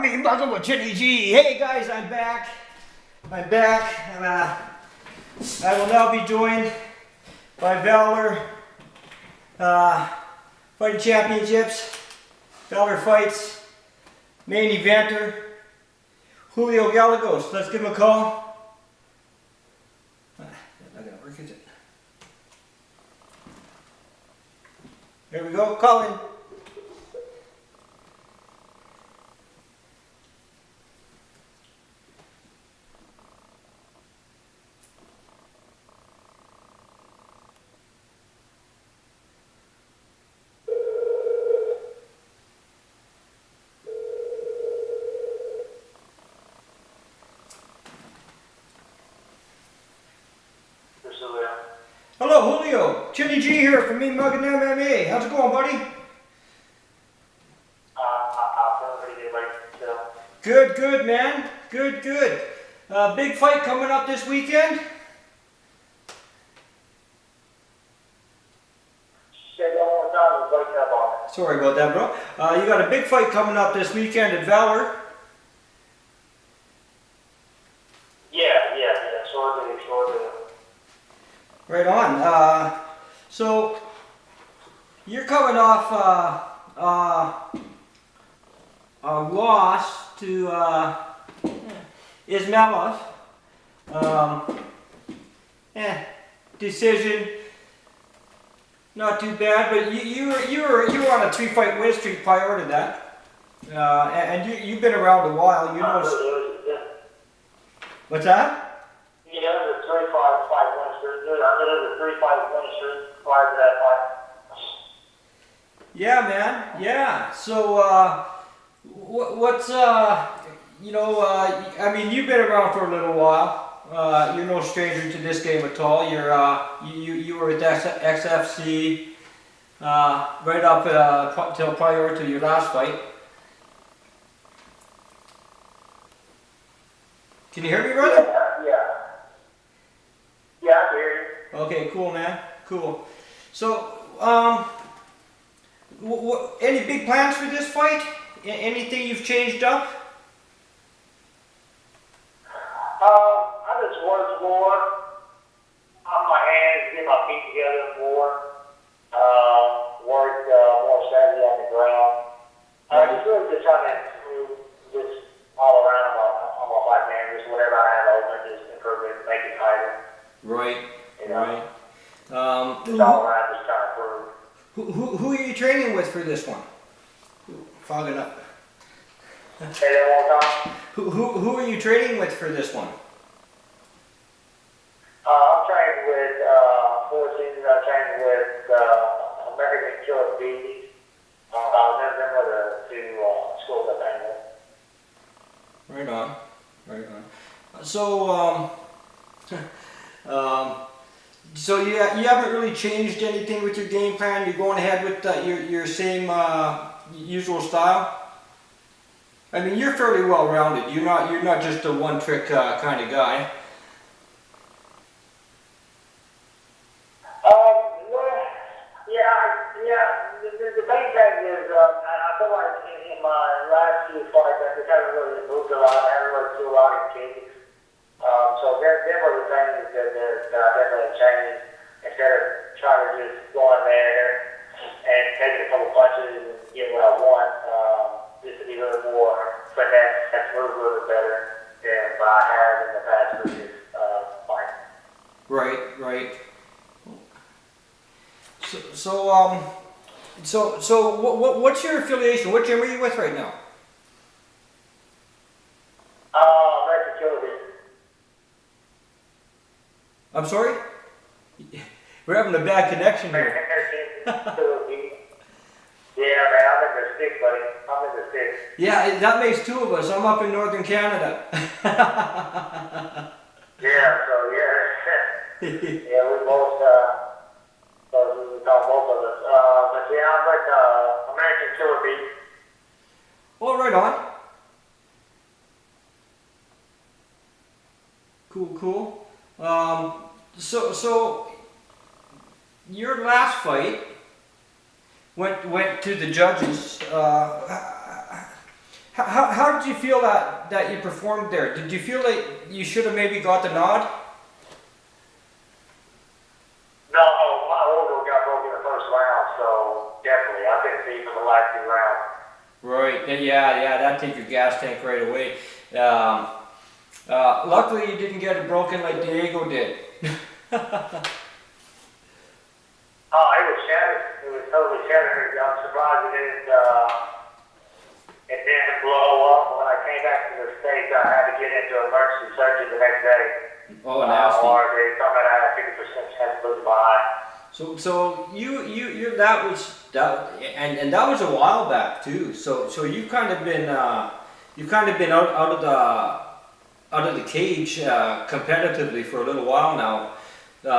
Mean-Muggin with Chinny G. Hey guys, I'm back. I'm back, and I will now be joined by Valor Fighting Championships, Valor Fights, main eventer, Julio Gallegos. Let's give him a call. Not gonna work, is it? Here we go, call in. Hello, Julio. Chinny G here from Mean-Muggin MMA. How's it going, buddy? Good, man. Good. Big fight coming up this weekend. Sorry about that, bro. You got a big fight coming up this weekend at Valor. Right on. So you're coming off a loss to Ismailov. Decision, not too bad, but you were on a 3-fight win streak prior to that, and you've been around a while. You know. What's that? Yeah, the 3-5 win streak. I did a 3-5 win streak prior to that fight. Yeah, man. Yeah. So, what's I mean, you've been around for a little while. You're no stranger to this game at all. You were at XFC right up till prior to your last fight. Can you hear me, brother? Yeah, I can hear you. Okay, cool, man. Cool. So, any big plans for this fight? Anything you've changed up? I just worked more on my hands, get my feet together more. Worked more steadily on the ground. Just really just trying to improve just all around on my fight, man. Just whatever I have open, just improve it, make it tighter. Right. You know? Right. Just all around, just trying to improve. Who are you training with for this one? Fogging up. Say that one more time. Who are you training with for this one? I'm training with 4 seasons. I'm training with American Killer Bees. Them are the 2 schools I train with. Right on. Right on. So, so you haven't really changed anything with your game plan? You're going ahead with your same usual style? I mean, you're fairly well rounded. You're not just a one-trick kind of guy. The main thing is I feel like in my last 2 fights I just haven't really moved a lot. I haven't really threw a lot of kicks. So there were the things that I definitely changed. Instead of trying to just go in there and taking a couple punches and get what I want, just to be a little more finesse and move a little bit better than what I have in the past previous fights. Right. So what's your affiliation? What gym are you with right now? American Killer Bees. I'm sorry? We're having a bad connection here. Yeah, man, I'm in the sticks, buddy. I'm in the sticks. Yeah, that makes 2 of us. I'm up in northern Canada. Yeah, we both, we call both of us. But yeah, I'm like American Killer Bees. Oh, right on. Cool. So your last fight went to the judges. How did you feel that you performed there? Did you feel like you should have maybe got the nod? No, my orbital got broken in the first round, so definitely I couldn't see for the last 2 rounds. Right. Yeah. That take your gas tank right away. Luckily, you didn't get it broken like Diego did. Oh, it was shattered. It was totally shattered. I'm surprised it didn't blow up. When I came back to the States, I had to get into emergency surgery the next day. Oh, nasty. Or they told me I had 50% chance of losing my eye. So you that was a while back too. So you've kind of been out of the cage competitively for a little while now,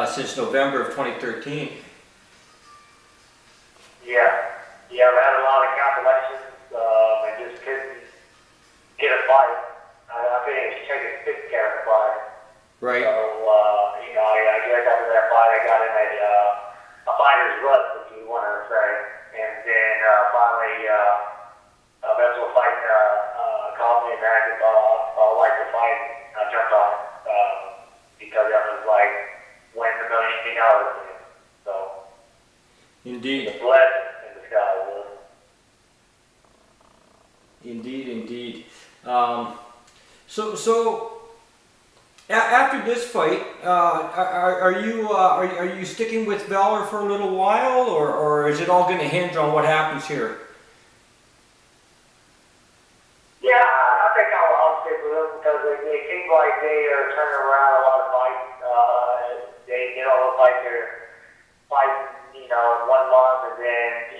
since November of 2013. Yeah, we had a lot of compilations, and just couldn't get a fight. I couldn't even take a stick to get a fight. Right. So, I guess after that fight, I got in a fighter's rut, if you want to say. And then finally, Vessel Fight called me and asked if I would like to fight. I jumped on it because I was like winning $1 million. So, Indeed. the blessing in the sky, really. Indeed. So after this fight, are you sticking with Valor for a little while, or is it all going to hinge on what happens here? Yeah, I think I'll stick with them because they seem like they are turning around a lot of fights. They don't look like they're fighting, in 1 month, and then 6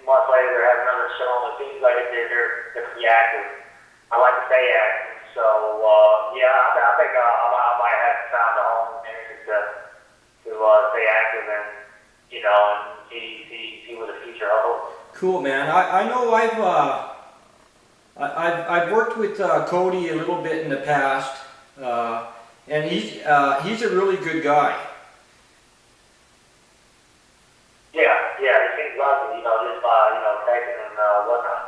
months later they're having another show. It seems like they're pretty active. I like to stay active. So, I think I might have found a home there to stay active and, and see what the future holds. Cool, man. I know I've worked with Cody a little bit in the past, and he's a really good guy. Yeah, he seems lucky, just by, taking and whatnot.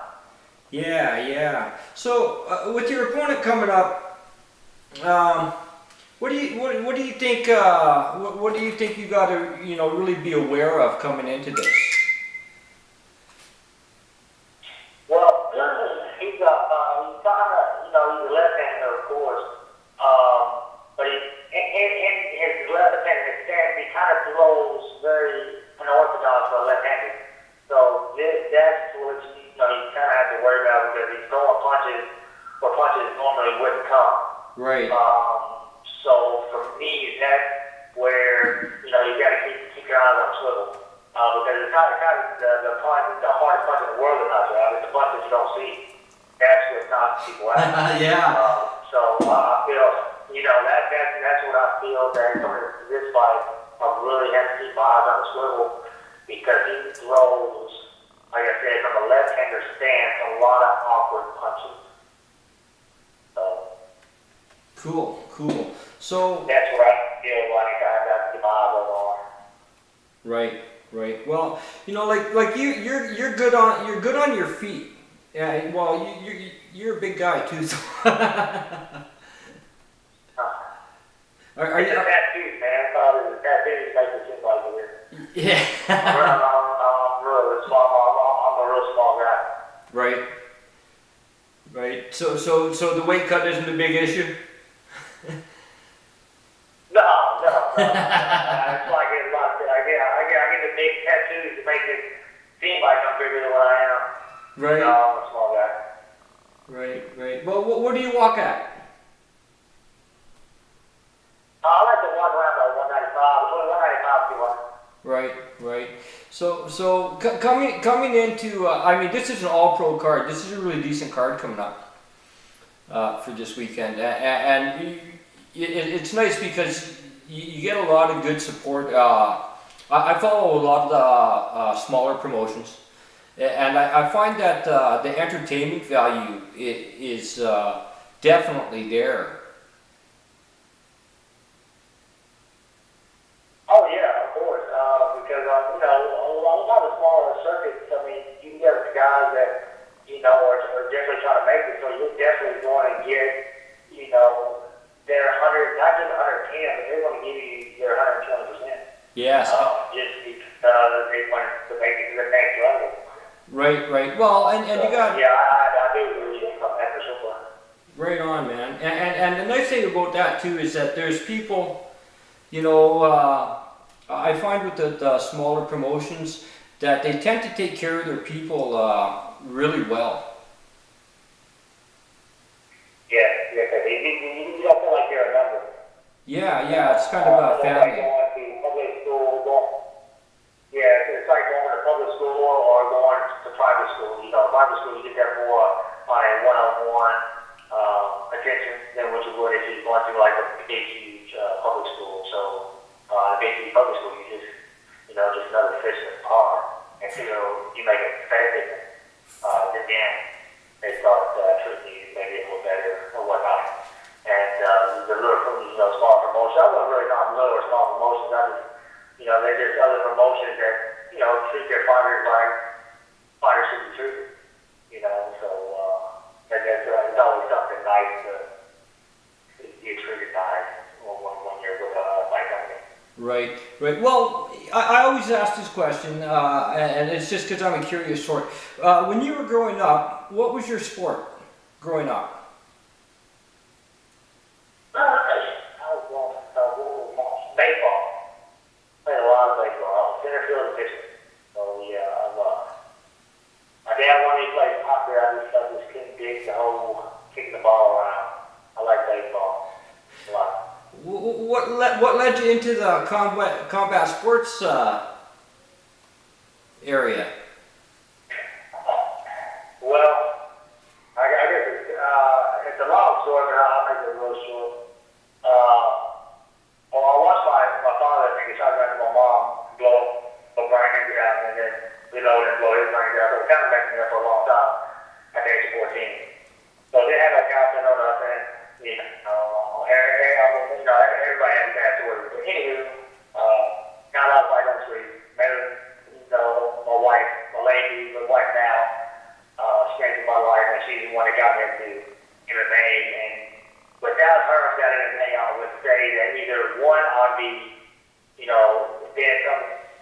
Yeah. So with your opponent coming up, what do you think? What do you think you got to really be aware of coming into this? Well, he's kind of, he's a left-hander, of course, but in his left-handed stance, he kind of throws very unorthodox for a left-hander. So that's what you kind of have to worry about because he's throwing punches where punches normally wouldn't come. Right. So for me, that's where you got to keep your eyes on swivel because it's not the hardest punch in the world to knock you out. It's the punch that you don't see. That's what knocks people out. Yeah. So I feel that's what I feel that coming to this fight, I really have to keep my eyes on the swivel because he throws, like I said, from a left-hander stance, a lot of awkward punches. Cool. So that's where I feel like I have to keep my eyes on. Right. Well, like you're good on your feet. Yeah. Well, you're a big guy too. So. Are you? It's a tattoos, man. I thought it was tattoos make it seem like it. Yeah. I'm really small. I'm a real small guy. Right. So the weight cut isn't a big issue. No. It's like I get the big tattoos to make it seem like I'm bigger than what I am. Right. No, I'm a small guy. Right. Well, what do you walk at? I like to walk around about 195, between 195 and 200. Right. So coming into, I mean, this is an all-pro card. This is a really decent card coming up for this weekend, and it's nice because you get a lot of good support. I follow a lot of the smaller promotions, and I find that the entertainment value is definitely there. Oh yeah, of course. Because a lot of smaller circuits. I mean, you can get guys that are are definitely trying to make it. So you're definitely going to get, you know, their 100, not just 110, but they're going to give you their 120%. Yes. Just because they want to make it to the next level. Right, right. Well, and you got... Yeah, I do agree with that for sure. Right on, man. And the nice thing about that, too, is that there's people, you know, I find with the smaller promotions that they tend to take care of their people really well. Yeah, you don't feel like you're a number. Yeah, it's kind of a family. Like going to public school, it's like going to public school or going to private school. You know, private school, you get there more on a one-on-one attention than what you would if you're going to like a big, huge public school. So, a big, huge public school, you just, you know, just another fish in the pond until you make it competitive. Then they start treating you maybe a little better or whatnot. And the little, you know, small promotions, I wasn't really not little or small promotions. I just, you know, they're just other promotions that, you know, treat their fighters like fighters should be treated. You know, so it's always something nice to get treated nice when you're with a fight company. Right, right. Well, I always ask this question, and it's just because I'm a curious sort. When you were growing up, what was your sport growing up? Baseball. Played a lot of baseball. Center field and pitching. So yeah, my dad wanted me to play soccer. I just couldn't dig the whole kicking the ball around. I like baseball a lot. What led you into the combat sports area? Well, I guess it's a long story, but I'll make it real short. Well, I watched my father take a shotgun to my mom, blow her brains out, and then reload and blow his brains out. So it kind of messed me up for a long time at the age of 14. So they had no counseling or nothing. You know, everybody has bad stories. But anywho, got out of fight on the street, met you know, my wife, my wife now, strength in my life, and she's the one that got me into MMA. And without her, that MMA, I would say that either one, I'd be, you know, dead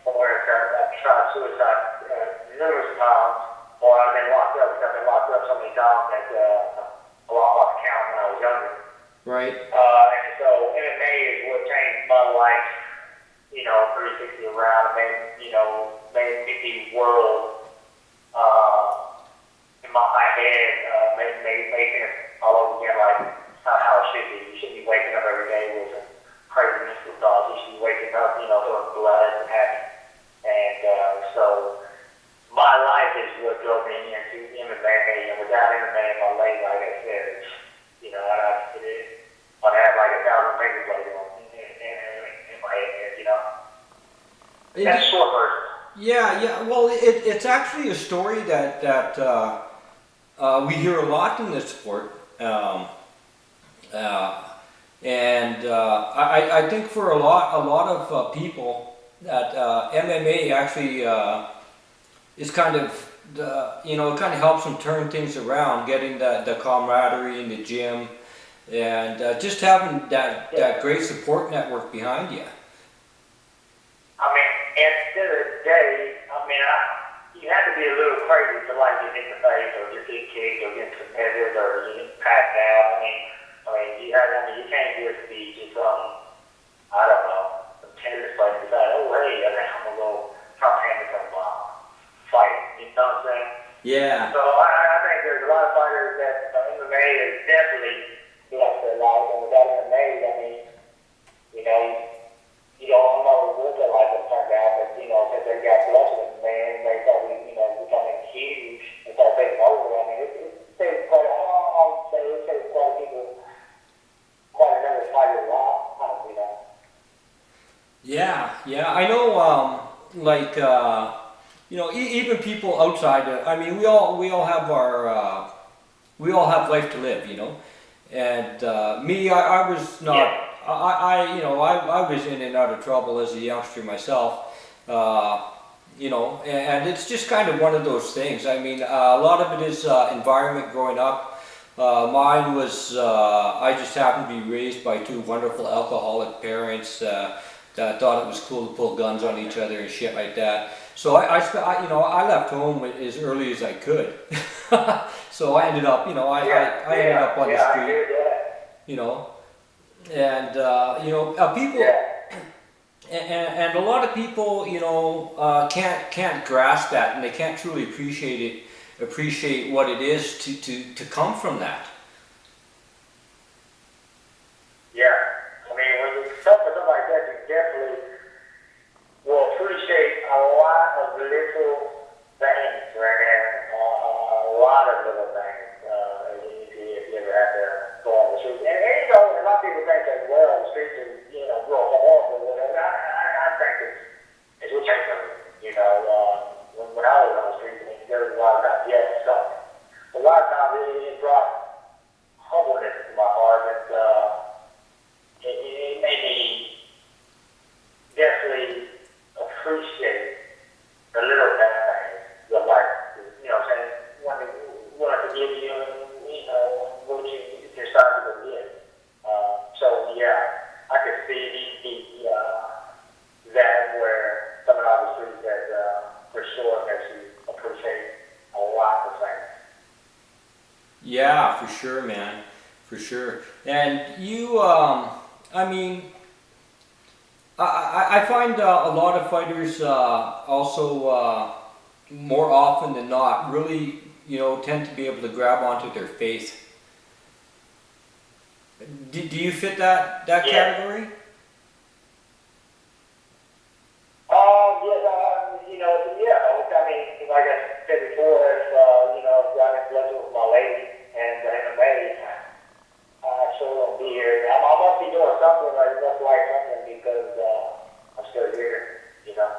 somewhere. I've tried suicide numerous times, or I've been locked up. I've been locked up so many times that I lost count when I was younger. Right. And so MMA is what changed my life, you know, 360 around, made the world in my head, made things all over again, like how it should be. You should be waking up every day with some crazy mystical thoughts. You should be waking up, you know, feeling blessed and happy. And so my life is what drove me into MMA, and without MMA in my life, like I said, you know, I'd have like 1,000 papers like in my head, you know. That's short version. Yeah. Well, it's actually a story that we hear a lot in this sport, and I think for a lot of people that MMA actually is kind of you know, it kind of helps them turn things around, getting the camaraderie in the gym, and just having that great support network behind you. I mean, at the end of the day, you have to be a little crazy to like get hit in the face or just get kicked or get competitive or get passed out. You can't just be just I don't know, some tennis player decide, oh hey, I think I'm gonna go try to handle some fight. You know what I'm saying? Yeah. So I think there's a lot of fighters that MMA is definitely blessed their life, and without MMA, you know, you don't know what their life has turned out, but you know, since they got blessed with MMA, they started, you know, becoming huge and started taking over. It takes quite a people, quite a number of fighters lives, you know. Yeah. I know, you know, even people outside. We all have our, we all have life to live, you know. And me, I was not. Yeah. I was in and out of trouble as a youngster myself. You know, and it's just kind of one of those things. I mean, a lot of it is environment growing up. Mine was, I just happened to be raised by two wonderful alcoholic parents that thought it was cool to pull guns on each other and shit like that. So you know, I left home as early as I could. So I ended up, you know, I ended up on the I street, hear that. you know, and you know, people. Yeah. And a lot of people, you know, can't grasp that, and they can't truly appreciate what it is to come from that. Yeah. I mean, when you talk to something like that, you definitely will appreciate a lot of little things, right? A lot of little things. If you ever have to go on the street. And you know, a lot of people think that, well, the streets are, you know, real horrible, whatever. I think it's what takes them. You know, when I was on the street, I mean, there was a lot of times, yes, something. A lot of times it brought humbleness to my heart, and it made me definitely appreciate the little things, the life. You know what I'm saying? Want to give you, you know, what you're starting to forget. So yeah, I could see that where coming out of the street that for sure makes you appreciate a lot of things. Yeah, for sure, man, for sure. And you, I mean, I find a lot of fighters also more often than not really, you know, tend to be able to grab onto their faith. Do you fit that category? You know, yeah. I mean, like I said before, if you know, if I'm in blessing with my lady and the MMA, I sure won't be here. I must be doing something, like must like something because I'm still here. You know.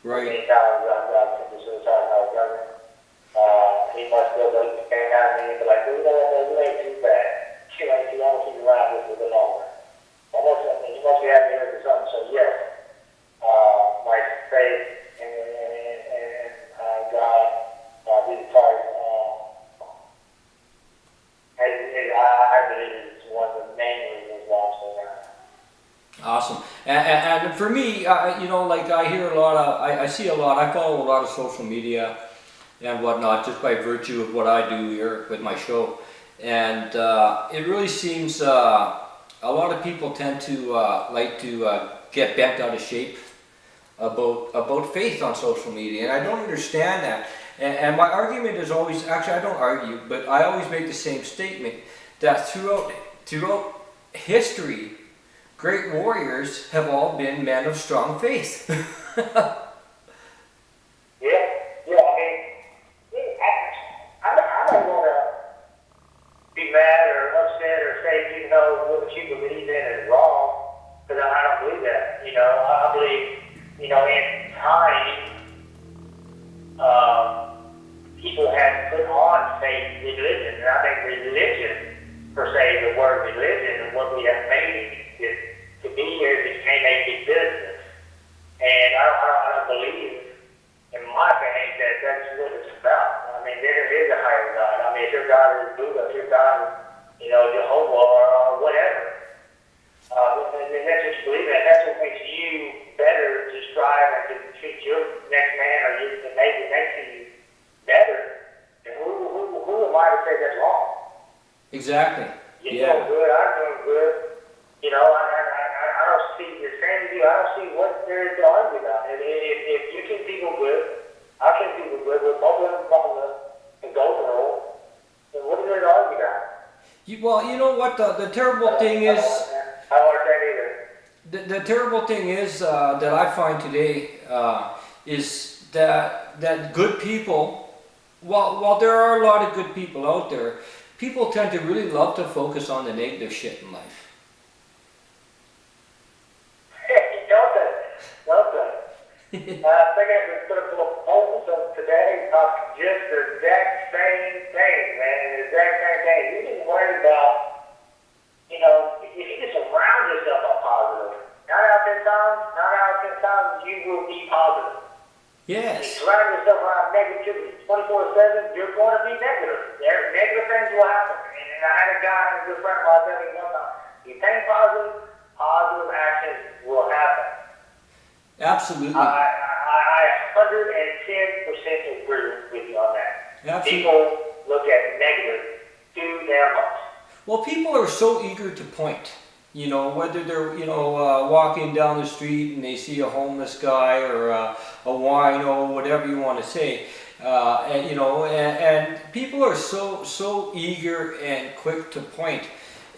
Right. Many times I've been suicide when I was younger. He must still look at me and be like, well, you know what, you ain't too bad. You ain't too. I'm gonna keep you around just a little longer. He must be happy here for something. So yes, my faith and God, Jesus Christ, I believe it's one of the main reasons why I'm still around. Awesome. And for me, you know, like I hear a lot of, I see a lot, I follow a lot of social media and whatnot just by virtue of what I do here with my show. And it really seems a lot of people tend to like to get bent out of shape about faith on social media, and I don't understand that. And my argument is always, actually I don't argue, but I always make the same statement that throughout history, great warriors have all been men of strong faith. I don't want to be mad or upset or say, you know, what you believe in is wrong, because I don't believe that. You know, I believe, you know, in time, people have put on faith religion, and I think religion, per se, the word religion and what we have made it to be here became a big business. And I don't believe, in my opinion, that that's what it's about. I mean, there is a higher God. I mean, if your God is Buddha, if your God is, you know, Jehovah or whatever, then that's what you believe in. That's what makes you better to strive and to treat your next man or the neighbor next to you better. And who am I to say that's wrong? Exactly. You're doing good, I'm doing good. You know, I don't see the same as you. I don't see what there is to argue about. And if you treat people good, I treat people good. We're both in the golden rule. Then what is there to argue about? Well, you know what the terrible thing is. I don't understand either. The terrible thing is that I find today is that good people, while there are a lot of good people out there, people tend to really love to focus on the negative shit in life. I think I just put a little poll today about just the exact same thing, man. The exact same thing. You need to worry about, you know, if you just surround yourself on positive, 9 out of 10 times, you will be positive. Yes. surround yourself around negativity 24/7, you're going to be negative. Negative things will happen. And I had a guy, a good friend of mine, tell me one time, you think positive, positive actions will happen. Absolutely. I 110% agree with you on that. Absolutely. People look at negative too damn much. Well, people are so eager to point. You know, whether they're, walking down the street and they see a homeless guy or a wino, whatever you want to say, and people are so eager and quick to point.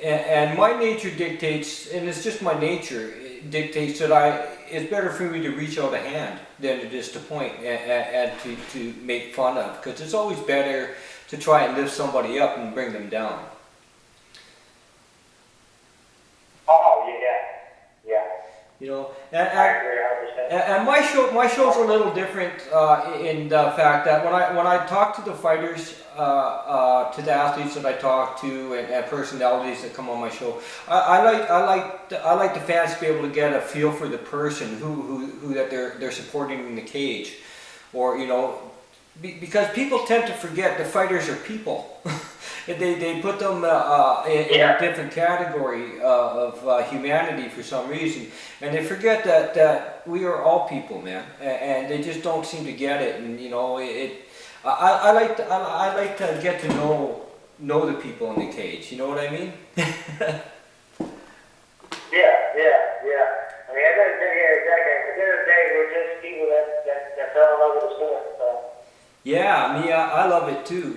And my nature dictates, and it's just my nature, it dictates that it's better for me to reach out a hand than it is to point and to make fun of, because it's always better to try and lift somebody up and bring them down. Oh, yeah. You know, I agree 100%. and my show's a little different in the fact that when I talk to the fighters, to the athletes that I talk to, and personalities that come on my show, I like the fans to be able to get a feel for the person who that they're supporting in the cage, or because people tend to forget the fighters are people. They put them in a different category of humanity for some reason, and they forget that we are all people, man, and they just don't seem to get it. And I like to get to know the people in the cage. You know what I mean? Yeah. I mean, exactly. At the end of the day, we're just people that fell in love with the sport. So. Yeah, I love it too.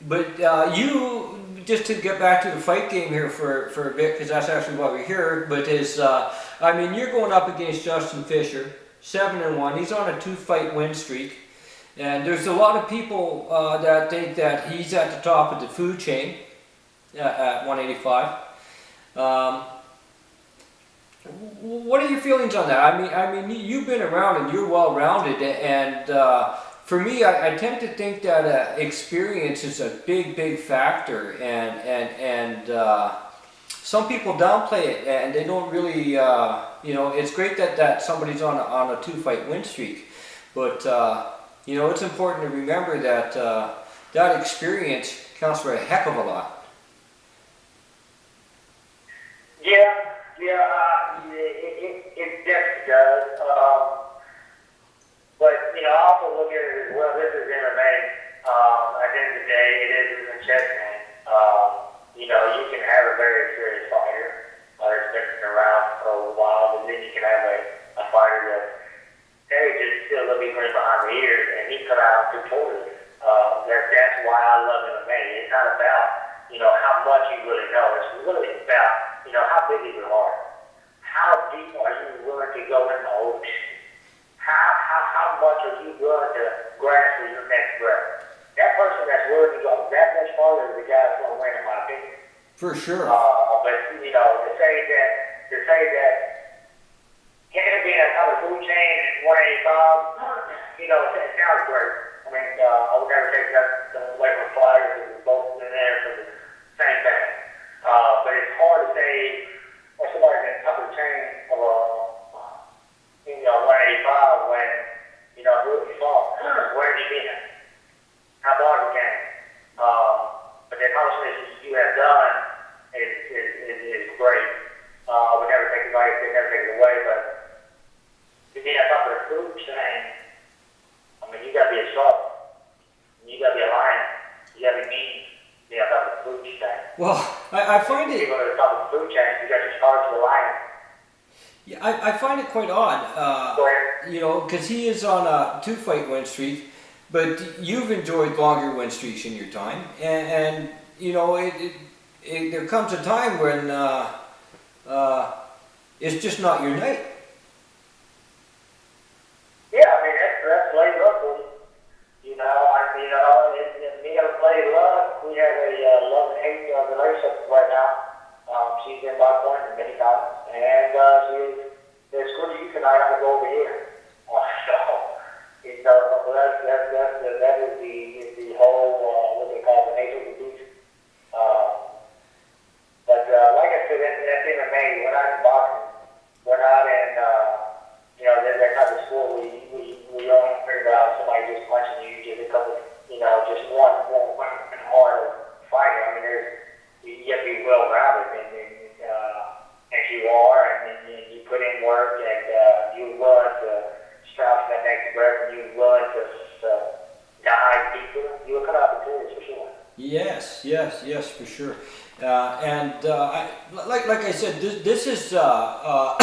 But you, just to get back to the fight game here for a bit, because that's actually why we're here, but you're going up against Justin Fisher, 7-1. He's on a 2-fight win streak. And there's a lot of people that think that he's at the top of the food chain at 185. What are your feelings on that? I mean, you've been around and you're well-rounded, and for me, I tend to think that experience is a big factor, and some people downplay it, and they don't really, it's great that somebody's on a 2-fight win streak, but it's important to remember that that experience counts for a heck of a lot. Yeah, it definitely does. But I also look at it as well. This is MMA. At the end of the day, it is a chess game. You can have a very experienced fighter that's been around for a while, but then you can have a fighter that just still a little bit green behind the ears, and he come out victorious. That's why I love MMA. It's not about how much you really know. It's really about how big is your heart. How deep are you willing to go in the ocean? How much are you willing to grasp for your next breath? That person that's willing to go that much farther is the guy that's going to win, in my opinion. For sure. But to say that him being on top of the food chain at 185, it sounds great. I mean, I would never take that away from fighters because we're both in there for the same thing. But it's hard to say, or somebody's on top of the chain of 185 when, who he fought, where did he been? How far he came? But the accomplishments you have done is great. We never take it away, but to be on top of the food chain, I mean, you gotta be a shark. You gotta be a lion. You gotta be mean. You gotta be on top of the food chain. Well, I find it. People at the top of the food chain, you got your shark to the lion. Yeah, I find it quite odd, because he is on a 2-fight win streak, but you've enjoyed longer win streaks in your time, and there comes a time when it's just not your night. Yeah, I mean that's late luck. Me and late luck. We have a love and hate relationship right now. She's been by point many times, and she says, "Screw you tonight. I'm gonna go over here." That is the whole what they call the nature of the beast. But like I said, that's MMA. We're not in boxing. We're not in that type of sport where you Yes, for sure. Like I said, this is a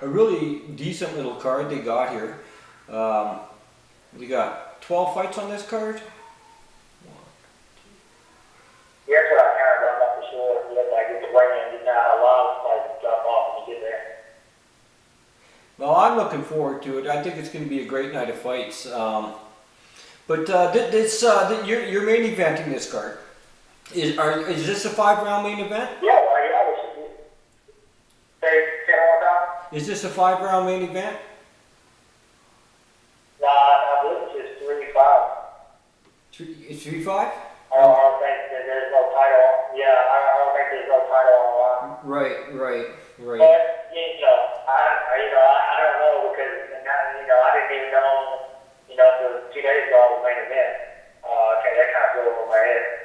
really decent little card they got here. We got 12 fights on this card. Yes, what I counted. I'm not for sure. Yes, I get the weigh in. You know how long fights drop off when you get there. Well, I'm looking forward to it. I think it's going to be a great night of fights. You're main eventing this card. Is this a 5-round main event? Yeah, well, yeah, this should be. Say one more time. Is this a 5-round main event? Nah, I believe it's just 3-5. It's 3-5? I don't think that there's no title. Yeah, I don't think there's no title on the line. Right. But I don't know because I didn't even know until 2 days ago I was main event. Okay, that kind of blew over my head.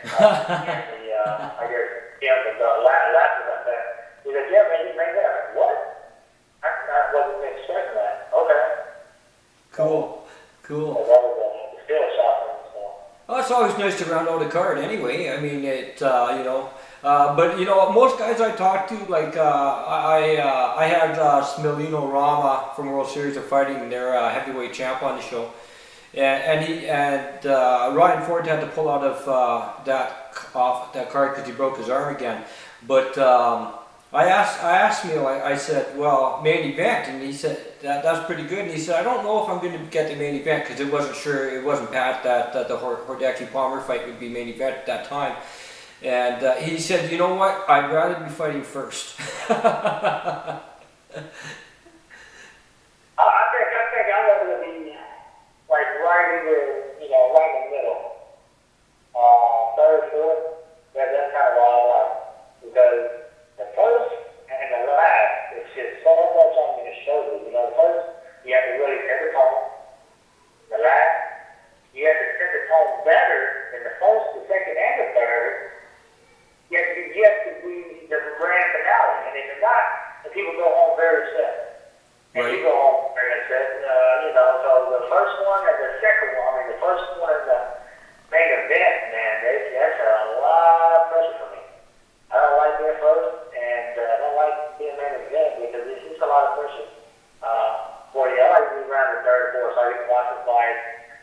I guess Tim was laughing at that. He said, "Yeah, man, you made that." I'm like, "What? I wasn't expecting that." Okay. Cool. So that was still a shock for me. So. Well, it's always nice to round out a card anyway. I mean, but most guys I talk to, like I had Smilino Rama from World Series of Fighting, their heavyweight champ on the show, and Ryan Ford had to pull out of that card because he broke his arm again. But I asked Smil, I said, well, main event, and he said that's pretty good. And he said, I don't know if I'm going to get the main event because it wasn't pat that the Hordaki Palmer fight would be main event at that time. And he said, you know what? I'd rather be fighting first. I think I'm going to be like right in the middle. Third, fourth. That's kind of what I like because the first and the last, it's just so much on your shoulders. The first you have to really set the tone. The last you have to set the tone better than the first, the second, and the third. You have to be the grand finale, and if you're not, then people go home very upset. And you go home very upset, so the first one and the second one, the first one and the main event, man, that's a lot of pressure for me. I don't like being first, and I don't like being main event because it's just a lot of pressure. I like to be around the third and fourth, so I get to watch the fight,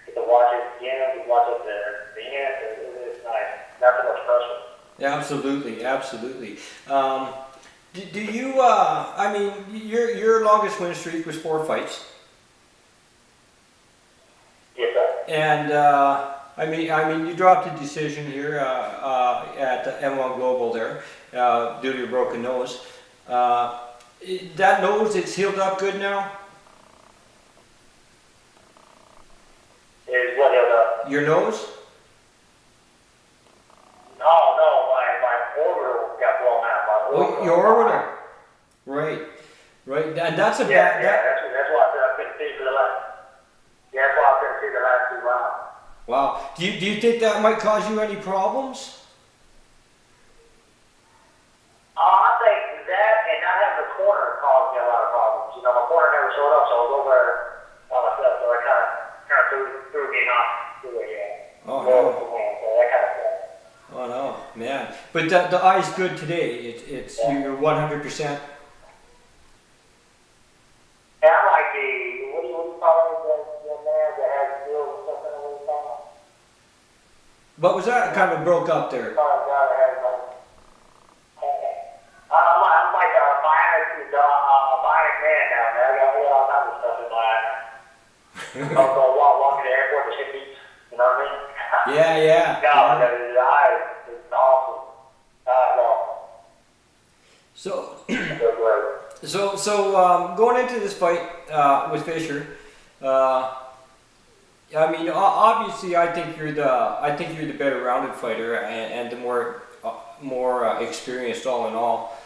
get to watch it again, get to watch it the end, it's nice. Not so much pressure. Yeah, absolutely. Do you? I mean, your longest win streak was 4 fights. Yes, sir. And I mean, you dropped a decision here at M1 Global there due to your broken nose. That nose, it's healed up good now. Is what healed up? Your nose? No, my orbital got blown out. Oh, your orbital. Right. And that's a bad. That's why I said I couldn't see for the last. Yeah, that's why I couldn't see the last 2 rounds. Wow. Do you think that might cause you any problems? I think that and not having the corner caused me a lot of problems. My corner never showed up, so I was over there by myself, so that kind of threw me off. Oh, no. So that kind of stuff. Oh no, man! But the eye's good today. You're 100%. And I'm like what do you call it, the man that has skills and stuff in the way. What was that? Kind of broke up there. I'm like a bionic man now, man. I got all kinds of stuff in my eye. I'll go walk to the airport, the shit beats. You know what I mean? Yeah. No, the eye is awesome. So going into this fight with Fisher, I mean, obviously, I think you're the better rounded fighter and the more experienced all in all.